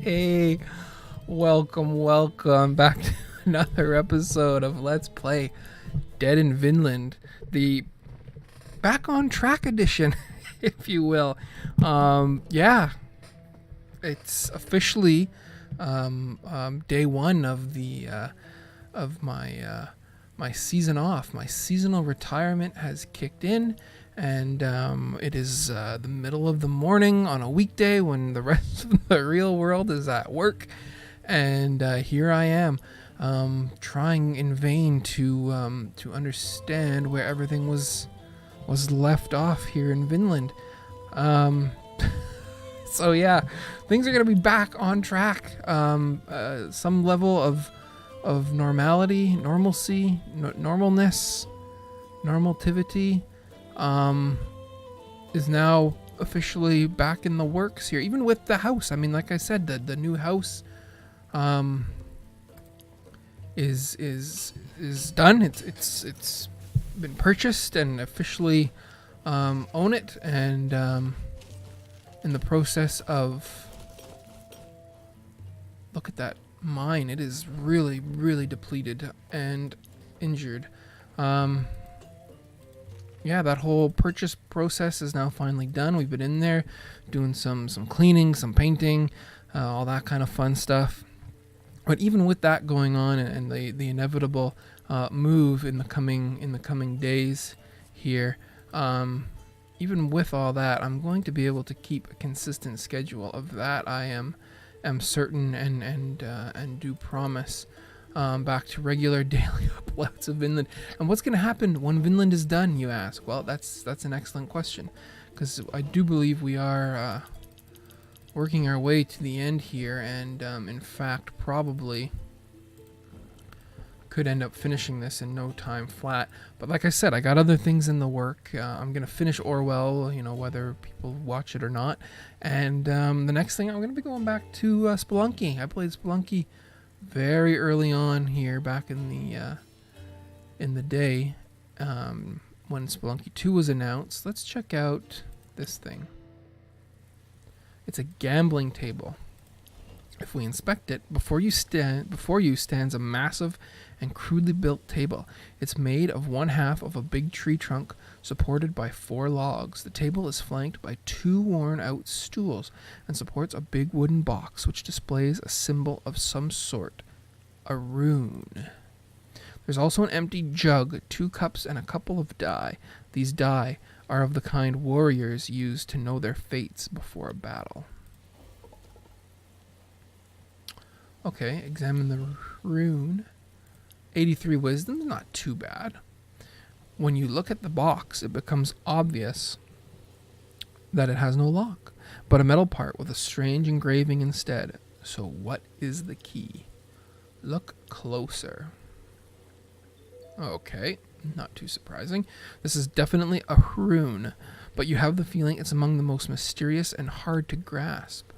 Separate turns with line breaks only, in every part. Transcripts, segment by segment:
Hey, welcome back to another episode of Let's Play Dead in Vinland, the back on track edition, if you will. Yeah, it's officially day one of the of my season off. My seasonal retirement has kicked in, and it is the middle of the morning on a weekday when the rest of the real world is at work, and here I am, trying in vain to understand where everything was left off here in Vinland. So yeah, things are gonna be back on track. Some level of normality, normalcy, normalness, normaltivity is now officially back in the works here, even with the house. I mean, like I said, the new house is done. It's been purchased and officially own it, and in the process of, look at that mine. It is really depleted and injured. Yeah, that whole purchase process is now finally done. We've been in there doing some cleaning, some painting, all that kind of fun stuff. But even with that going on, and the inevitable move in the coming days here, even with all that, I'm going to be able to keep a consistent schedule of that. I am certain and do promise. Back to regular daily uploads of Vinland. And what's going to happen when Vinland is done, you ask? Well, that's an excellent question, because I do believe we are working our way to the end here, and in fact probably could end up finishing this in no time flat. But like I said, I got other things in the work. I'm going to finish Orwell, whether people watch it or not. And the next thing, I'm going to be going back to Spelunky. I played Spelunky very early on here, back in the day, when Spelunky 2 was announced. Let's check out this thing. It's a gambling table. If we inspect it, before you stands a massive and crudely built table. It's made of one half of a big tree trunk supported by 4 logs. The table is flanked by 2 worn-out stools and supports a big wooden box which displays a symbol of some sort, a rune. There's also an empty jug, 2 cups, and a couple of die. These die are of the kind warriors use to know their fates before a battle. Okay, examine the rune. 83 wisdom, not too bad. When you look at the box, it becomes obvious that it has no lock, but a metal part with a strange engraving instead. So what is the key? Look closer. Okay, not too surprising. This is definitely a rune, but you have the feeling it's among the most mysterious and hard to grasp.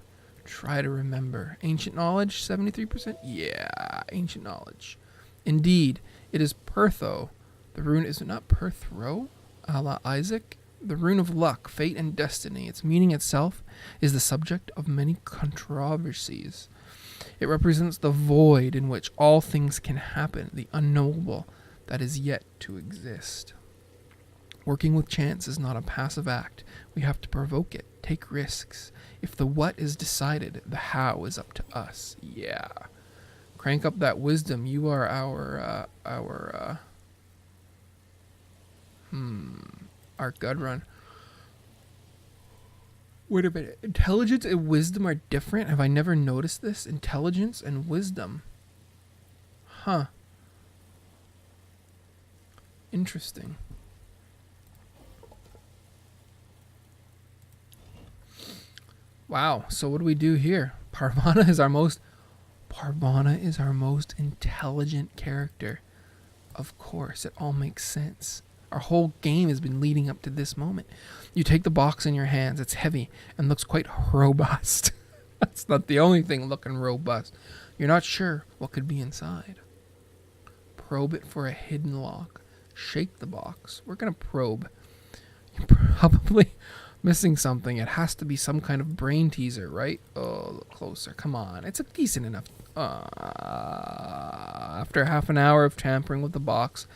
Try to remember. Ancient knowledge, 73%? Yeah, ancient knowledge. Indeed, it is Pertho. The rune is not Perthro, a la Isaac. The rune of luck, fate, and destiny. Its meaning itself is the subject of many controversies. It represents the void in which all things can happen, the unknowable that is yet to exist. Working with chance is not a passive act. We have to provoke it, take risks. If the what is decided, the how is up to us. Yeah. Crank up that wisdom. You are our gut run. Wait a minute. Intelligence and wisdom are different? Have I never noticed this? Intelligence and wisdom. Huh. Interesting. Wow. So what do we do here? Parvana is our most intelligent character. Of course, it all makes sense. Our whole game has been leading up to this moment. You take the box in your hands. It's heavy and looks quite robust. That's not the only thing looking robust. You're not sure what could be inside. Probe it for a hidden lock. Shake the box. We're going to probe. You Missing something. It has to be some kind of brain teaser, right? Oh, look closer. Come on. It's a decent enough. After half an hour of tampering with the box,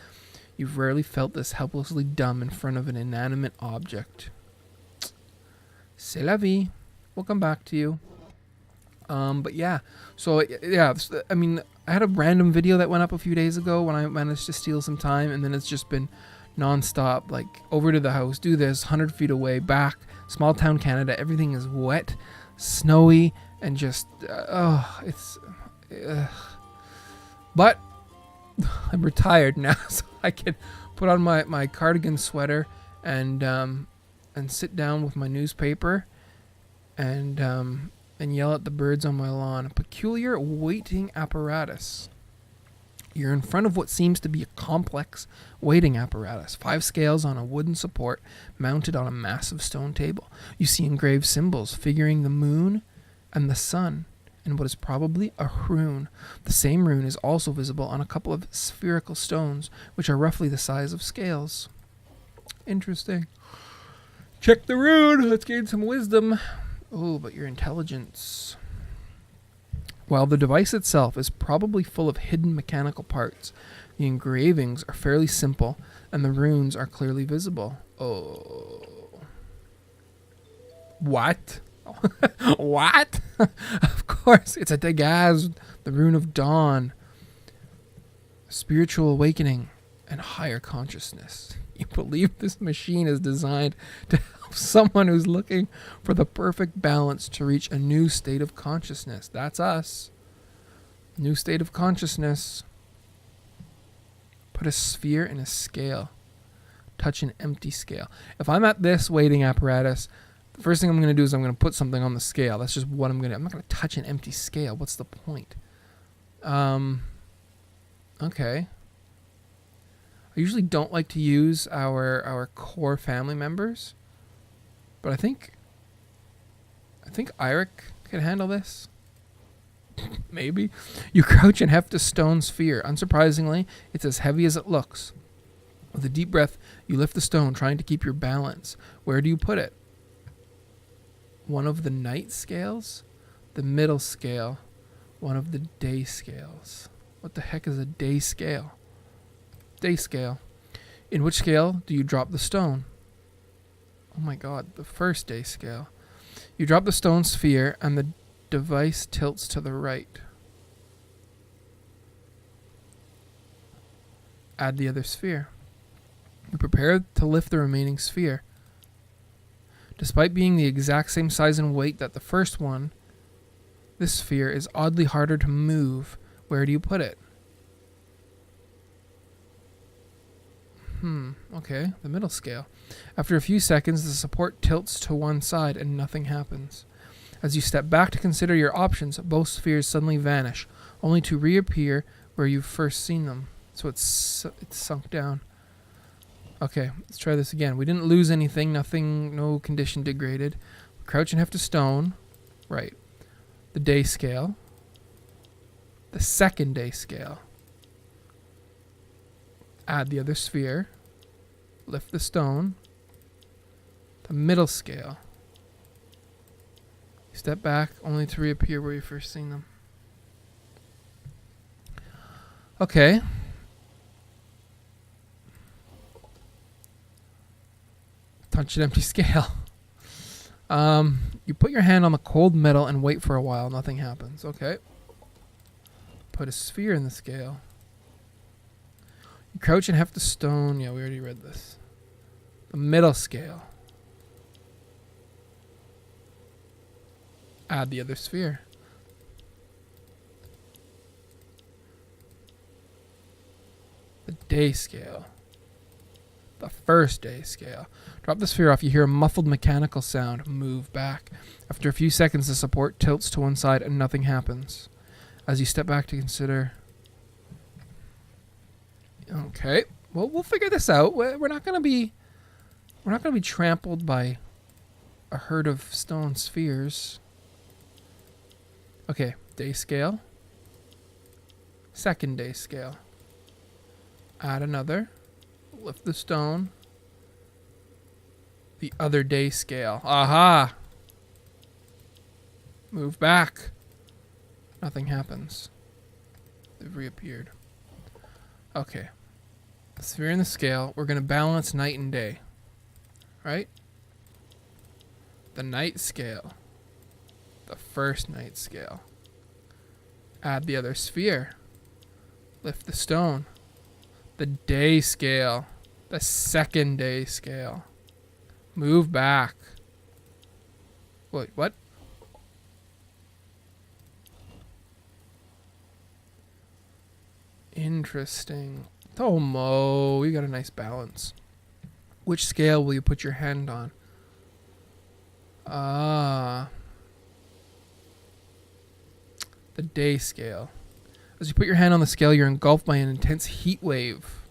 you've rarely felt this helplessly dumb in front of an inanimate object. C'est la vie. We'll come back to you. But yeah. So, yeah. I mean, I had a random video that went up a few days ago when I managed to steal some time, and then it's just been non-stop, like over to the house, do this, 100 feet away, back, small town Canada, everything is wet, snowy, and just but I'm retired now, so I can put on my cardigan sweater and sit down with my newspaper and yell at the birds on my lawn. A peculiar weighting apparatus. You're in front of what seems to be a complex weighting apparatus. 5 scales on a wooden support mounted on a massive stone table. You see engraved symbols figuring the moon and the sun and what is probably a rune. The same rune is also visible on a couple of spherical stones, which are roughly the size of scales. Interesting. Check the rune. Let's gain some wisdom. Oh, but your intelligence. While the device itself is probably full of hidden mechanical parts, the engravings are fairly simple and the runes are clearly visible. Oh. What? What? Of course, it's a demise, the rune of dawn, spiritual awakening, and higher consciousness. You believe this machine is designed to help someone who's looking for the perfect balance to reach a new state of consciousness. That's us. New state of consciousness. Put a sphere in a scale. Touch an empty scale. If I'm at this weighting apparatus, the first thing I'm going to do is I'm going to put something on the scale. That's just what I'm going to do. I'm not going to touch an empty scale. What's the point? Okay. I usually don't like to use our core family members, but I think Eirik can handle this. Maybe. You crouch and heft a stone sphere. Unsurprisingly, it's as heavy as it looks. With a deep breath, you lift the stone, trying to keep your balance. Where do you put it? One of the night scales? The middle scale? One of the day scales? What the heck is a day scale? Day scale. In which scale do you drop the stone? Oh my god, the first day scale. You drop the stone sphere and the device tilts to the right. Add the other sphere. You prepare to lift the remaining sphere. Despite being the exact same size and weight that the first one, this sphere is oddly harder to move. Where do you put it? Okay, the middle scale. After a few seconds, the support tilts to one side and nothing happens. As you step back to consider your options, both spheres suddenly vanish, only to reappear where you've first seen them. So it's sunk down. Okay, let's try this again. We didn't lose anything, no condition degraded. Crouch and heft a stone. Right. The day scale. The second day scale. Add the other sphere. Lift the stone. The middle scale. Step back, only to reappear where you first seen them. Okay. Touch an empty scale. You put your hand on the cold metal and wait for a while. Nothing happens. Okay. Put a sphere in the scale. You crouch and heft the stone. Yeah, we already read this. The middle scale. Add the other sphere. The day scale. The first day scale. Drop the sphere off. You hear a muffled mechanical sound. Move back. After a few seconds, the support tilts to one side and nothing happens. As you step back to consider... Okay. Well, we'll figure this out. We're not gonna be trampled by a herd of stone spheres. Okay, day scale. Second day scale. Add another. Lift the stone. The other day scale. Aha! Move back. Nothing happens. They've reappeared. Okay. Sphere in the scale. We're going to balance night and day. Right? The night scale. The first night scale. Add the other sphere. Lift the stone. The day scale. The second day scale. Move back. Wait, what? Interesting. Tomo, you got a nice balance. Which scale will you put your hand on? Ah. The day scale. As you put your hand on the scale, you're engulfed by an intense heat wave.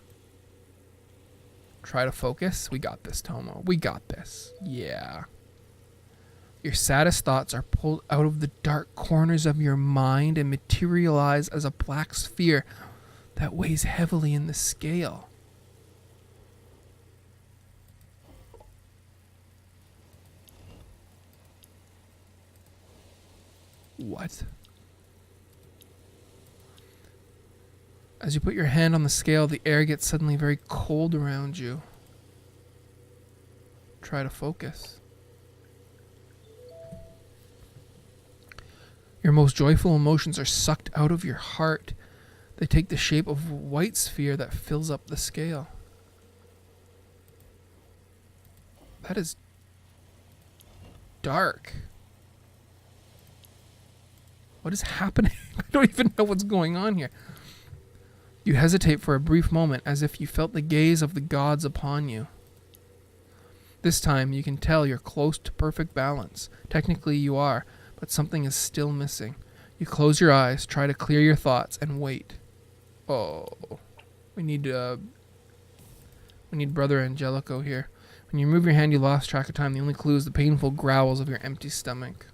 Try to focus. We got this, Tomo. We got this. Yeah. Your saddest thoughts are pulled out of the dark corners of your mind and materialize as a black sphere that weighs heavily in the scale. What? As you put your hand on the scale, the air gets suddenly very cold around you. Try to focus. Your most joyful emotions are sucked out of your heart. They take the shape of a white sphere that fills up the scale. That is dark. What is happening? I don't even know what's going on here. You hesitate for a brief moment as if you felt the gaze of the gods upon you. This time you can tell you're close to perfect balance. Technically you are, but something is still missing. You close your eyes, try to clear your thoughts, and wait. Oh, we need Brother Angelico here. When you move your hand, you lost track of time. The only clue is the painful growls of your empty stomach.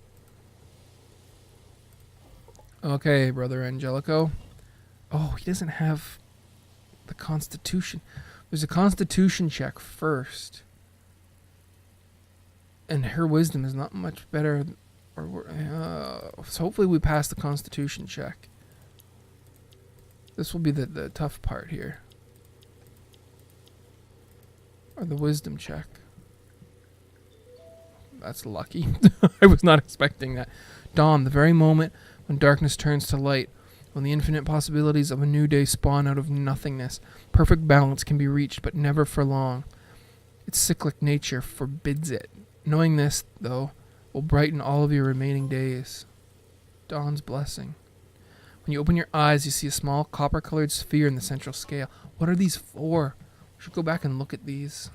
Okay, Brother Angelico. Oh, he doesn't have the Constitution. There's a Constitution check first. And her wisdom is not much better. So hopefully we pass the Constitution check. This will be the tough part here. Or the wisdom check. That's lucky. I was not expecting that. Dawn, the very moment when darkness turns to light. When the infinite possibilities of a new day spawn out of nothingness, perfect balance can be reached, but never for long. Its cyclic nature forbids it. Knowing this, though, will brighten all of your remaining days. Dawn's blessing. When you open your eyes, you see a small copper-colored sphere in the central scale. What are these for? We should go back and look at these.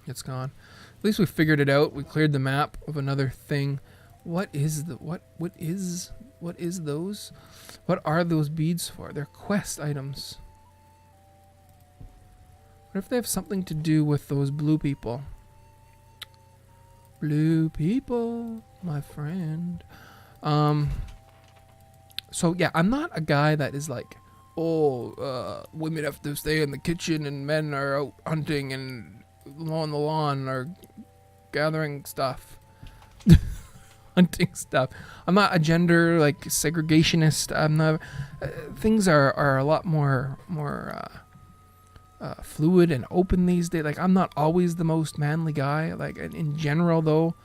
It's gone. At least we figured it out. We cleared the map of another thing. What is those? What are those beads for? They're quest items. What if they have something to do with those blue people? Blue people, my friend. So yeah, I'm not a guy that is like, women have to stay in the kitchen and men are out hunting and mowing the lawn or gathering stuff. Hunting stuff. I'm not a gender like segregationist. I'm not. Things are a lot more fluid and open these days. Like I'm not always the most manly guy. Like in general, though,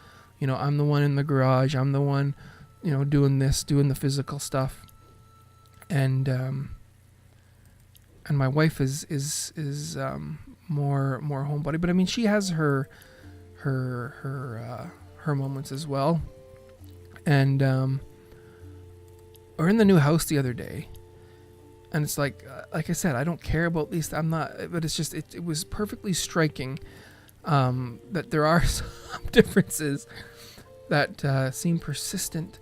I'm the one in the garage. I'm the one, doing the physical stuff, and my wife is more homebody. But I mean, she has her moments as well. And we're in the new house the other day, and it's like I said, I don't care about these. I'm not, but it's just it was perfectly striking that there are some differences that seem persistent.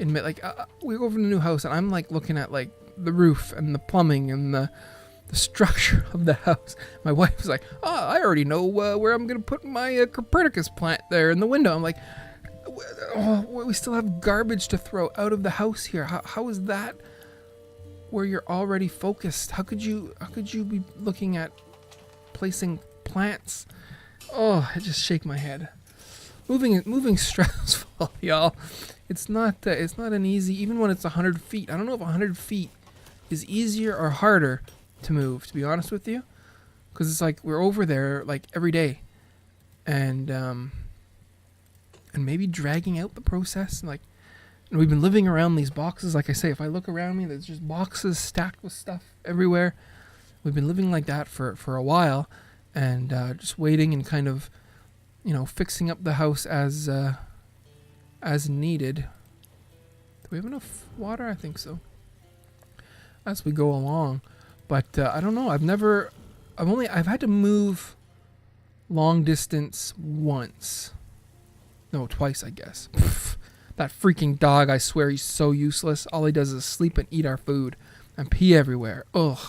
In we go over to the new house, and I'm like looking at like the roof and the plumbing and the structure of the house. My wife's like, I already know where I'm gonna put my Copernicus plant there in the window. I'm like, we still have garbage to throw out of the house here. How is that where you're already focused? How could you be looking at placing plants Oh, I just shake my head. Moving stressful, y'all. It's not an easy, even when it's 100 feet. I don't know if 100 feet is easier or harder to move, to be honest with you. Because it's like we're over there like every day. And maybe dragging out the process. And we've been living around these boxes. Like I say, if I look around me, there's just boxes stacked with stuff everywhere. We've been living like that for a while. And just waiting and kind of, fixing up the house as needed. Do we have enough water? I think so. As we go along. But I don't know. I've had to move long distance once. No, twice, I guess. That freaking dog, I swear he's so useless. All he does is sleep and eat our food and pee everywhere. Ugh.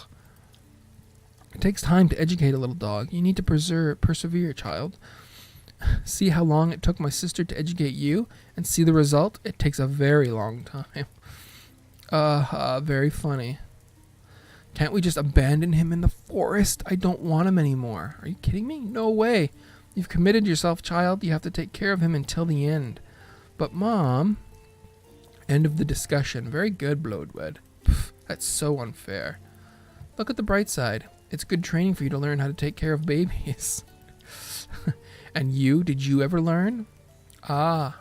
It takes time to educate a little dog. You need to persevere, child. See how long it took my sister to educate you and see the result? It takes a very long time. Very funny. Can't we just abandon him in the forest? I don't want him anymore. Are you kidding me? No way. You've committed yourself, child. You have to take care of him until the end. But Mom... End of the discussion. Very good, Bloodwood. That's so unfair. Look at the bright side. It's good training for you to learn how to take care of babies. And you? Did you ever learn? Damn,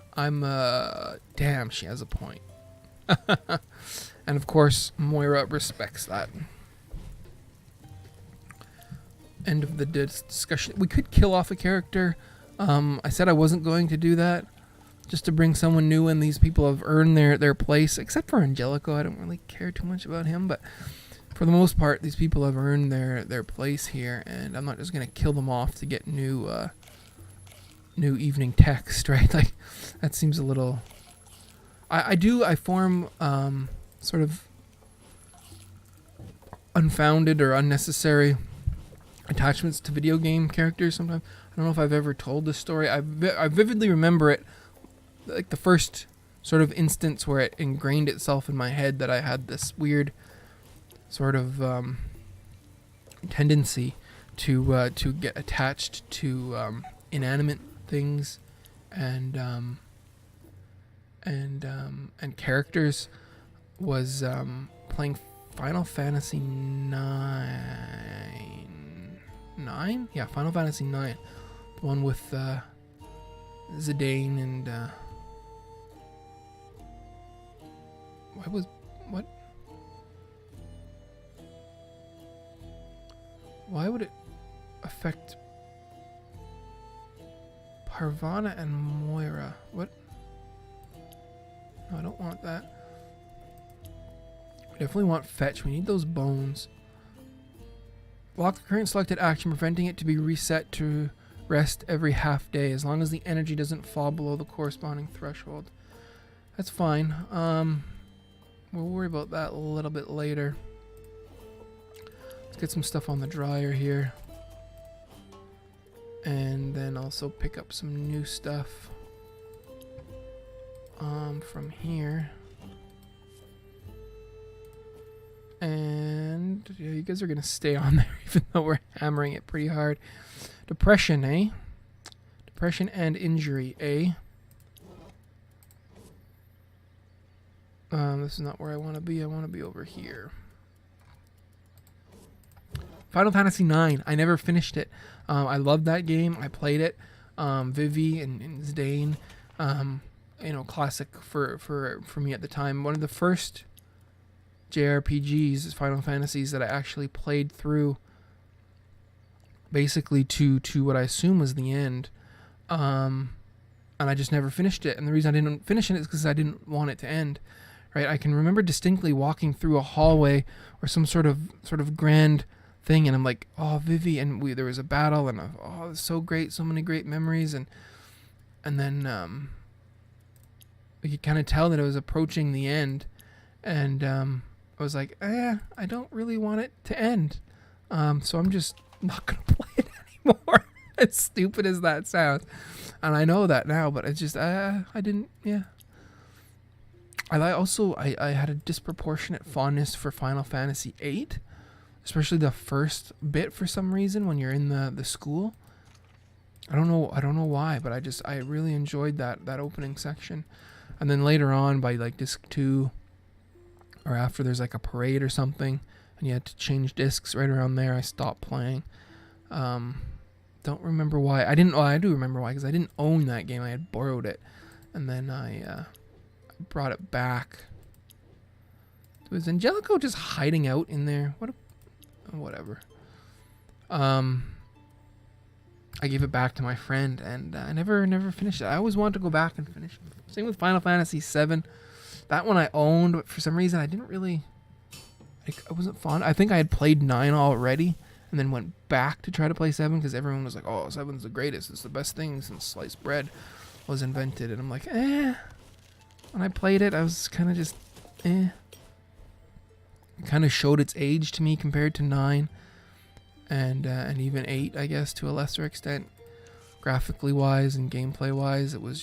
she has a point. And of course, Moira respects that. End of the discussion. We could kill off a character. I said I wasn't going to do that. Just to bring someone new in. These people have earned their place. Except for Angelico. I don't really care too much about him. But for the most part, these people have earned their place here. And I'm not just going to kill them off to get new evening text, right? Like, that seems a little... I form sort of unfounded or unnecessary attachments to video game characters sometimes. I don't know if I've ever told this story. I vividly remember it, like the first sort of instance where it ingrained itself in my head that I had this weird sort of tendency to get attached to inanimate things and characters. Was playing Final Fantasy 9? Yeah, Final Fantasy 9. The one with Zidane and why would it affect Parvana and Moira? What? No, I don't want that. Definitely want fetch. We need those bones. Lock the current selected action, preventing it to be reset to rest every half day, as long as the energy doesn't fall below the corresponding threshold. That's fine. We'll worry about that a little bit later. Let's get some stuff on the dryer here. And then also pick up some new stuff from here. And yeah, you guys are gonna stay on there even though we're hammering it pretty hard. Depression, eh? Depression and injury, eh? This is not where I want to be. I want to be over here. Final Fantasy 9. I never finished it. I loved that game. I played it. Vivi and Zidane. Classic for me at the time. One of the first JRPGs, Final Fantasies, that I actually played through basically to what I assume was the end. And I just never finished it. And the reason I didn't finish it is because I didn't want it to end. Right? I can remember distinctly walking through a hallway or some sort of grand thing, and I'm like, oh, Vivi, and there was a battle, and it was so great, so many great memories, and then you could kind of tell that it was approaching the end, and I was like, I don't really want it to end, so I'm just not gonna play it anymore. As stupid as that sounds, and I know that now, but it's just I didn't. Yeah. I had a disproportionate fondness for Final Fantasy VIII, especially the first bit for some reason when you're in the school. I don't know why, but I really enjoyed that opening section. And then later on, by like disc 2, or after there's like a parade or something, and you had to change discs right around there, I stopped playing. Don't remember why. I do remember why, because I didn't own that game. I had borrowed it, and then I brought it back. Was Angelico just hiding out in there? Whatever. I gave it back to my friend, and I never finished it. I always wanted to go back and finish it. Same with Final Fantasy VII. That one I owned, but for some reason I didn't really... I wasn't fond. I think I had played 9 already, and then went back to try to play 7, because everyone was like, oh, 7's the greatest. It's the best thing since sliced bread was invented. And I'm like, eh. When I played it, I was kind of just, eh. It kind of showed its age to me compared to 9. And even 8, I guess, to a lesser extent. Graphically wise and gameplay wise, it was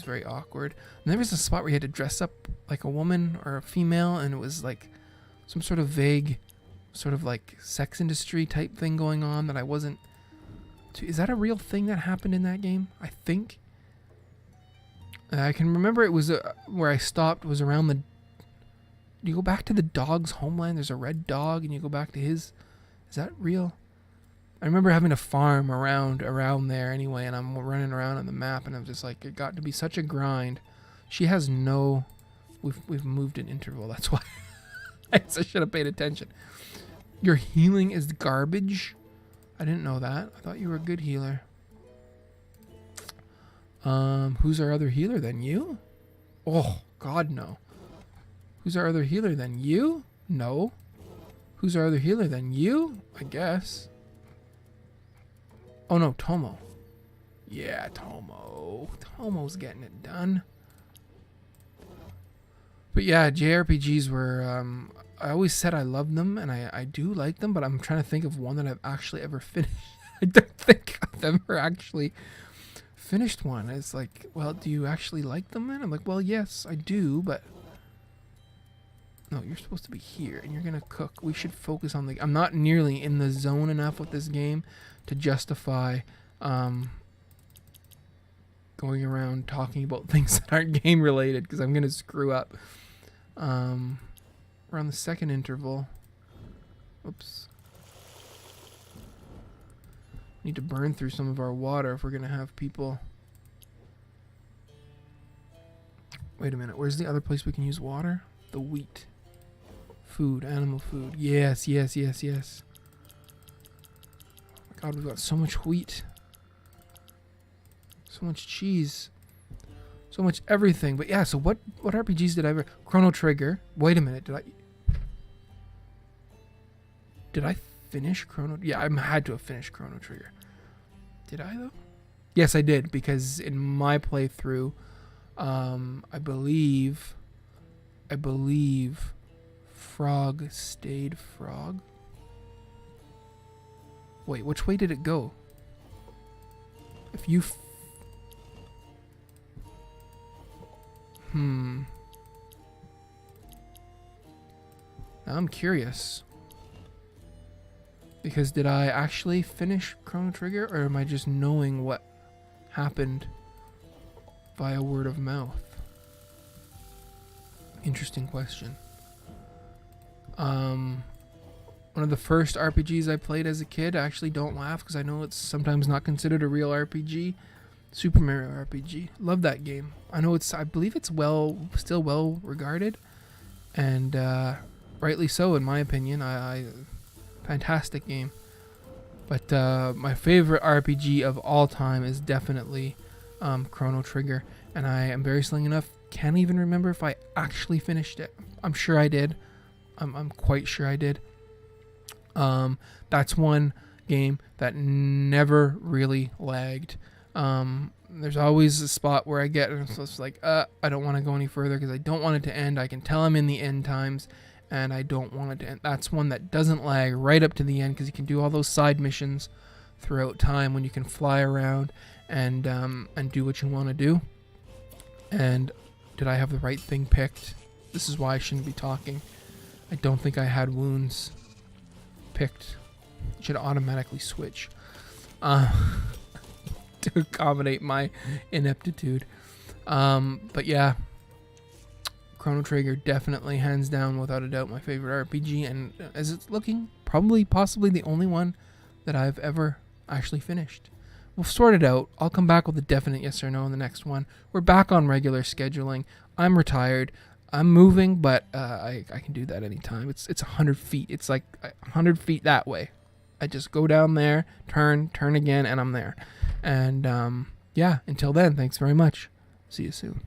very awkward. And there was a spot where you had to dress up like a woman or a female, and it was like some sort of vague, sort of like sex industry type thing going on that I wasn't... Is that a real thing that happened in that game? I think. I can remember it was where I stopped was around the... You go back to the dog's homeland, there's a red dog, and you go back to his... Is that real? I remember having to farm around there anyway, and I'm running around on the map, and I'm just like, it got to be such a grind. She has no... We've moved an interval, that's why. I should have paid attention. Your healing is garbage? I didn't know that. I thought you were a good healer. Who's our other healer then? You? Oh, God, no. Who's our other healer then? You? No. Who's our other healer then? You? I guess. Oh no, Tomo. Yeah, Tomo. Tomo's getting it done. But yeah, JRPGs were... I always said I loved them, and I do like them, but I'm trying to think of one that I've actually ever finished. I don't think I've ever actually finished one. It's like, well, do you actually like them then? I'm like, well, yes, I do, but... No, you're supposed to be here, and you're going to cook. We should focus on the... I'm not nearly in the zone enough with this game to justify going around talking about things that aren't game-related, because I'm going to screw up. We're on the second interval. Oops. Need to burn through some of our water if we're going to have people... Wait a minute, where's the other place we can use water? The wheat. Food, animal food. Yes, yes, yes, yes. Oh my God, we've got so much wheat. So much cheese. So much everything. But yeah, so what RPGs did I ever... Chrono Trigger. Wait a minute, Did I finish Chrono... Yeah, I had to have finished Chrono Trigger. Did I, though? Yes, I did, because in my playthrough, I believe... Frog stayed frog. Wait, which way did it go? If you... Now I'm curious. Because did I actually finish Chrono Trigger, or am I just knowing what happened via word of mouth? Interesting question. One of the first RPGs I played as a kid, I actually don't laugh because I know it's sometimes not considered a real RPG. Super Mario RPG. Love that game. I know I believe it's still well regarded, and rightly so in my opinion. Fantastic game. But my favorite RPG of all time is definitely Chrono Trigger, and I, embarrassingly enough, can't even remember if I actually finished it. I'm sure I did. I'm quite sure I did. That's one game that never really lagged. There's always a spot where I get, so it's like, I don't want to go any further because I don't want it to end. I can tell I'm in the end times, and I don't want it to end. That's one that doesn't lag right up to the end, because you can do all those side missions throughout time when you can fly around and do what you want to do. And did I have the right thing picked? This is why I shouldn't be talking. I don't think I had wounds picked. It should automatically switch. to accommodate my ineptitude. But yeah, Chrono Trigger definitely, hands down, without a doubt, my favorite RPG, and as it's looking, possibly the only one that I've ever actually finished. We'll sort it out. I'll come back with a definite yes or no in the next one. We're back on regular scheduling. I'm retired. I'm moving, but I can do that anytime. It's 100 feet. It's like 100 feet that way. I just go down there, turn again, and I'm there. And yeah, until then, thanks very much. See you soon.